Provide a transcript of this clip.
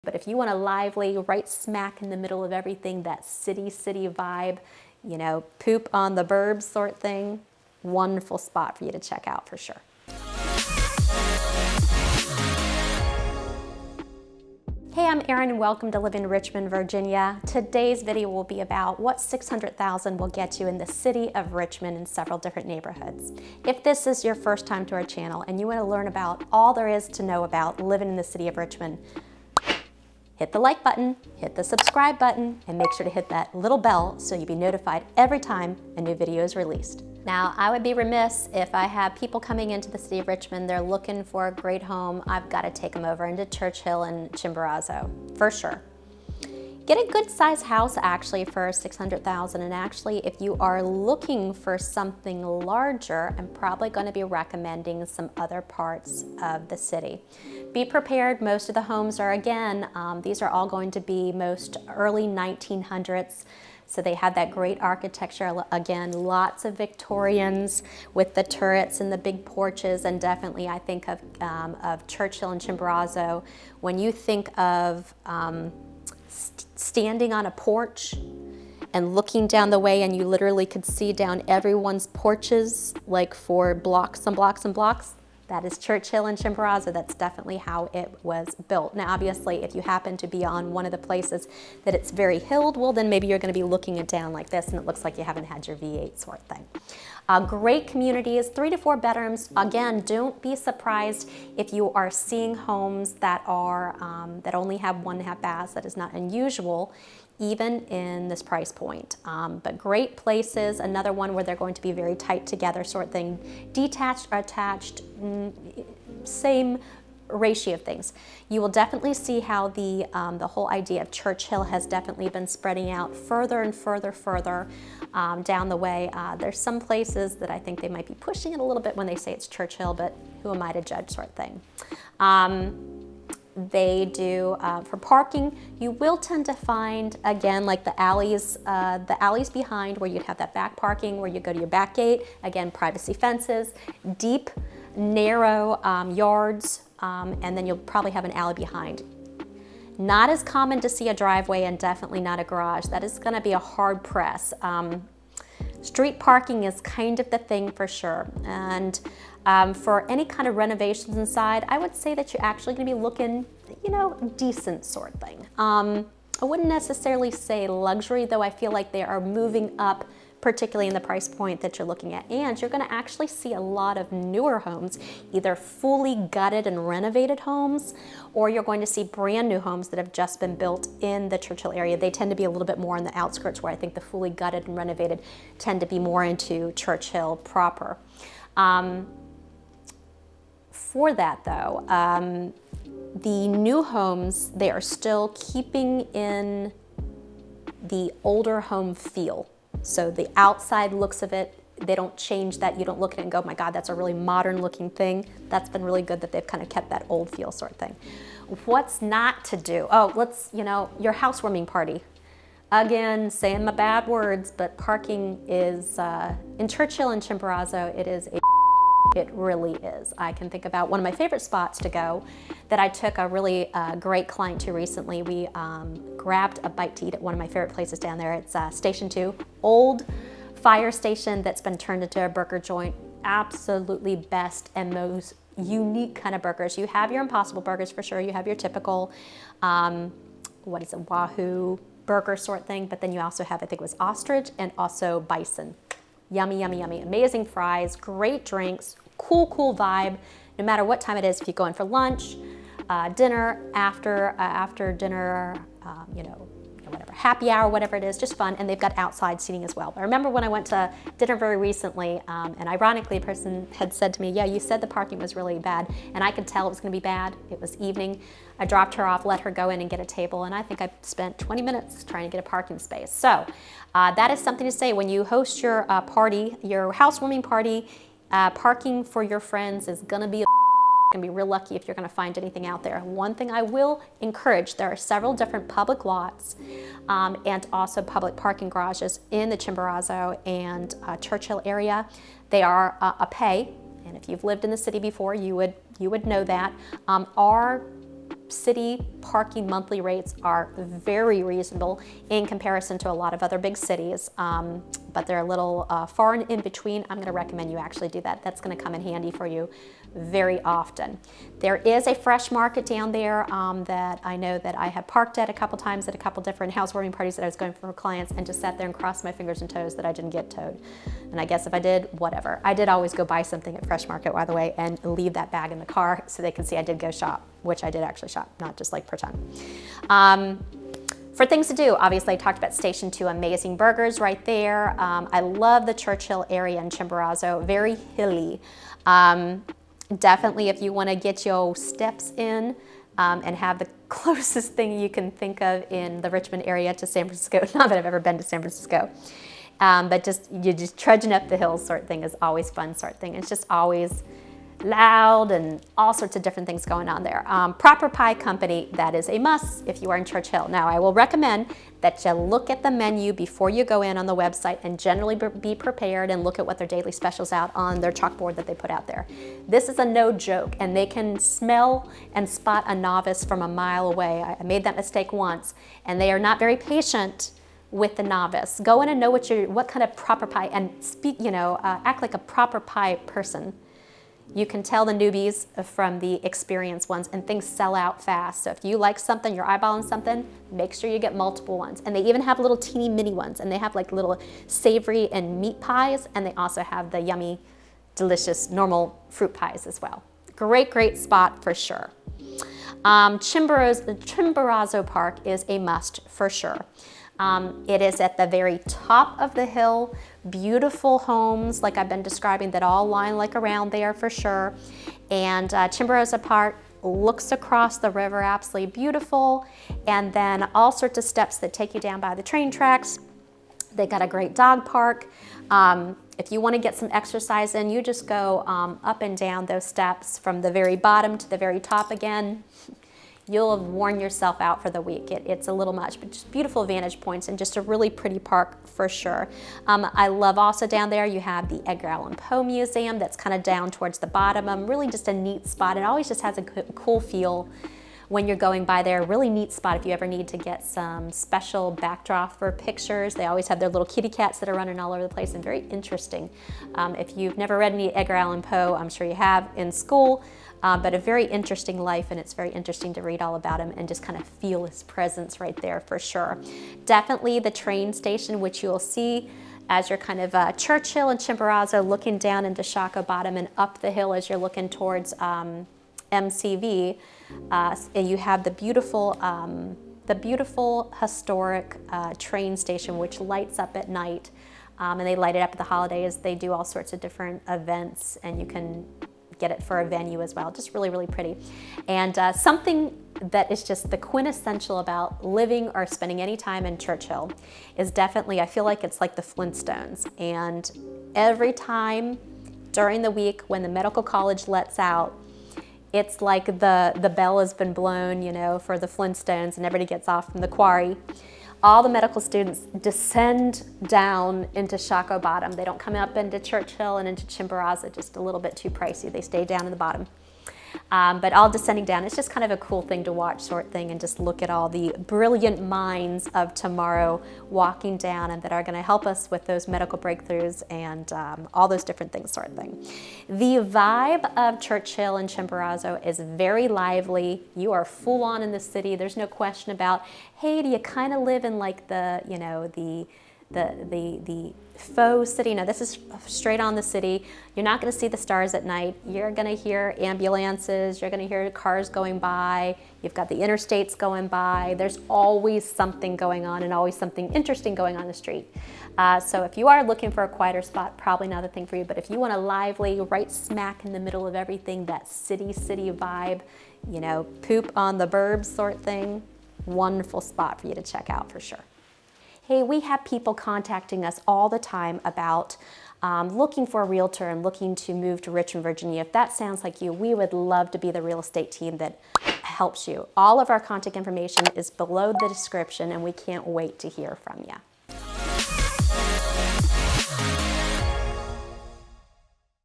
But if you want a lively, right smack in the middle of everything, that city vibe, you know, poop on the burbs sort thing, wonderful spot for you to check out for sure. Hey, I'm Erin and welcome to Live in Richmond, Virginia. Today's video will be about what $600,000 will get you in the city of Richmond in several different neighborhoods. If this is your first time to our channel and you want to learn about all there is to know about living in the city of Richmond, hit the like button, hit the subscribe button, and make sure to hit that little bell so you'll be notified every time a new video is released. Now, I would be remiss if I have people coming into the city of Richmond, they're looking for a great home, I've got to take them over into Churchill and Chimborazo, for sure. Get a good size house actually for $600,000, and actually if you are looking for something larger, I'm probably going to be recommending some other parts of the city. Be prepared, most of the homes are, again, these are all going to be most early 1900s. So they have that great architecture, again, lots of Victorians with the turrets and the big porches, and definitely I think of Churchill and Chimborazo. When you think of standing on a porch and looking down the way, and you literally could see down everyone's porches like for blocks and blocks and blocks, that is Churchill and Chimborazo. That's definitely how it was built. Now, obviously, if you happen to be on one of the places that it's very hilled, well, then maybe you're going to be looking it down like this, and it looks like you haven't had your V8 sort of thing. Great communities, 3 to 4 bedrooms. Again, don't be surprised if you are seeing homes that are that only have 1.5 baths. That is not unusual, even in this price point. But great places, another one where they're going to be very tight together sort of thing. Detached or attached, same ratio of things. You will definitely see how the whole idea of Churchill has definitely been spreading out further and further down the way. There's some places that I think they might be pushing it a little bit when they say it's Churchill, but who am I to judge sort of thing. They do, for parking, you will tend to find, again, like the alleys behind where you'd have that back parking where you go to your back gate, again, privacy fences, deep, narrow yards, and then you'll probably have an alley behind. Not as common to see a driveway, and definitely not a garage. That is gonna be a hard press. Street parking is kind of the thing for sure. And for any kind of renovations inside, I would say that you're actually gonna be looking, you know, decent sort of thing. I wouldn't necessarily say luxury, though I feel like they are moving up, particularly in the price point that you're looking at. And you're gonna actually see a lot of newer homes, either fully gutted and renovated homes, or you're going to see brand new homes that have just been built in the Churchill area. They tend to be a little bit more on the outskirts, where I think the fully gutted and renovated tend to be more into Churchill proper. For that though, the new homes, they are still keeping in the older home feel. So the outside looks of it, they don't change that. You don't look at it and go, my God, that's a really modern looking thing. That's been really good that they've kind of kept that old feel sort of thing. What's not to do? Oh, let's, you know, your housewarming party. Again, saying my bad words, but parking is, in Churchill and Chimborazo, it is a it really is. I can think about one of my favorite spots to go that I took a really great client to recently. We grabbed a bite to eat at one of my favorite places down there. It's Station 2, old fire station that's been turned into a burger joint. Absolutely best and most unique kind of burgers. You have your Impossible burgers for sure. You have your typical, what is it, Wahoo burger sort thing, but then you also have, I think it was ostrich and also bison. Yummy, yummy, yummy. Amazing fries, great drinks, cool vibe. No matter what time it is, if you go in for lunch, dinner, after dinner, you know, whatever, happy hour, whatever it is, just fun. And they've got outside seating as well. I remember when I went to dinner very recently, and ironically, a person had said to me, yeah, you said the parking was really bad. And I could tell it was gonna be bad. It was evening. I dropped her off, let her go in and get a table, and I think I spent 20 minutes trying to get a parking space. So that is something to say when you host your party, your housewarming party, parking for your friends is gonna be gonna be real lucky if you're gonna find anything out there. One thing I will encourage, there are several different public lots and also public parking garages in the Chimborazo and Churchill area. They are a pay, and if you've lived in the city before, you would know that. Our city parking monthly rates are very reasonable in comparison to a lot of other big cities, but they're a little far and in between. I'm going to recommend you actually do that. That's going to come in handy for you very often. There is a fresh market down there that I know that I have parked at a couple times at a couple different housewarming parties that I was going for clients, and just sat there and crossed my fingers and toes that I didn't get towed. And I guess if I did, whatever. I did always go buy something at Fresh Market, by the way, and leave that bag in the car so they can see I did go shop, which I did actually shop, not just like pretend. For things to do, obviously I talked about Station 2, amazing burgers right there. I love the Churchill area in Chimborazo, very hilly. Definitely if you want to get your steps in and have the closest thing you can think of in the Richmond area to San Francisco, not that I've ever been to San Francisco, but you're just trudging up the hills sort of thing is always fun sort of thing. It's just always loud and all sorts of different things going on there. Proper Pie Company, that is a must if you are in Churchill. Now, I will recommend that you look at the menu before you go in on the website and generally be prepared and look at what their daily specials out on their chalkboard that they put out there. This is a no joke, and they can smell and spot a novice from a mile away. I made that mistake once, and they are not very patient with the novice. Go in and know what kind of proper pie, and speak, act like a proper pie person. You can tell the newbies from the experienced ones, and things sell out fast. So if you like something, you're eyeballing something, make sure you get multiple ones. And they even have little teeny mini ones, and they have like little savory and meat pies, and they also have the yummy, delicious, normal fruit pies as well. Great, great spot for sure. Chimborazo Park is a must for sure. It is at the very top of the hill, beautiful homes like I've been describing that all line like around there for sure. And Chimborazo Park looks across the river, absolutely beautiful. And then all sorts of steps that take you down by the train tracks. They got a great dog park. If you want to get some exercise in, you just go up and down those steps from the very bottom to the very top again. You'll have worn yourself out for the week. It's a little much, but just beautiful vantage points and just a really pretty park for sure. I love also down there, you have the Edgar Allan Poe Museum that's kind of down towards the bottom. Really just a neat spot. It always just has a cool feel when you're going by there. Really neat spot if you ever need to get some special backdrop for pictures. They always have their little kitty cats that are running all over the place and very interesting. If you've never read any Edgar Allan Poe, I'm sure you have in school. But a very interesting life, and it's very interesting to read all about him and just kind of feel his presence right there for sure. Definitely the train station, which you'll see as you're kind of Churchill and Chimborazo looking down into Shockoe Bottom and up the hill as you're looking towards MCV. And you have the beautiful historic train station which lights up at night. And they light it up at the holidays. They do all sorts of different events, and you can get it for a venue as well. Just really, really pretty. And something that is just the quintessential about living or spending any time in Churchill is definitely, I feel like it's like the Flintstones. And every time during the week when the medical college lets out, it's like the bell has been blown, for the Flintstones, and everybody gets off from the quarry. All the medical students descend down into Shockoe Bottom. They don't come up into Churchill and into Chimborazo, just a little bit too pricey. They stay down in the bottom. But all descending down, it's just kind of a cool thing to watch sort of thing, and just look at all the brilliant minds of tomorrow walking down and that are going to help us with those medical breakthroughs and all those different things sort of thing. The vibe of Churchill and Chimborazo is very lively. You are full on in the city. There's no question about, hey, do you kind of live in like the faux city? No, this is straight on the city. You're not going to see the stars at night. You're going to hear ambulances. You're going to hear cars going by. You've got the interstates going by. There's always something going on and always something interesting going on the street. So if you are looking for a quieter spot, probably not the thing for you. But if you want a lively, right smack in the middle of everything, that city vibe, poop on the burbs sort thing, wonderful spot for you to check out for sure. Hey, we have people contacting us all the time about looking for a realtor and looking to move to Richmond, Virginia. If that sounds like you, we would love to be the real estate team that helps you. All of our contact information is below the description, and we can't wait to hear from you.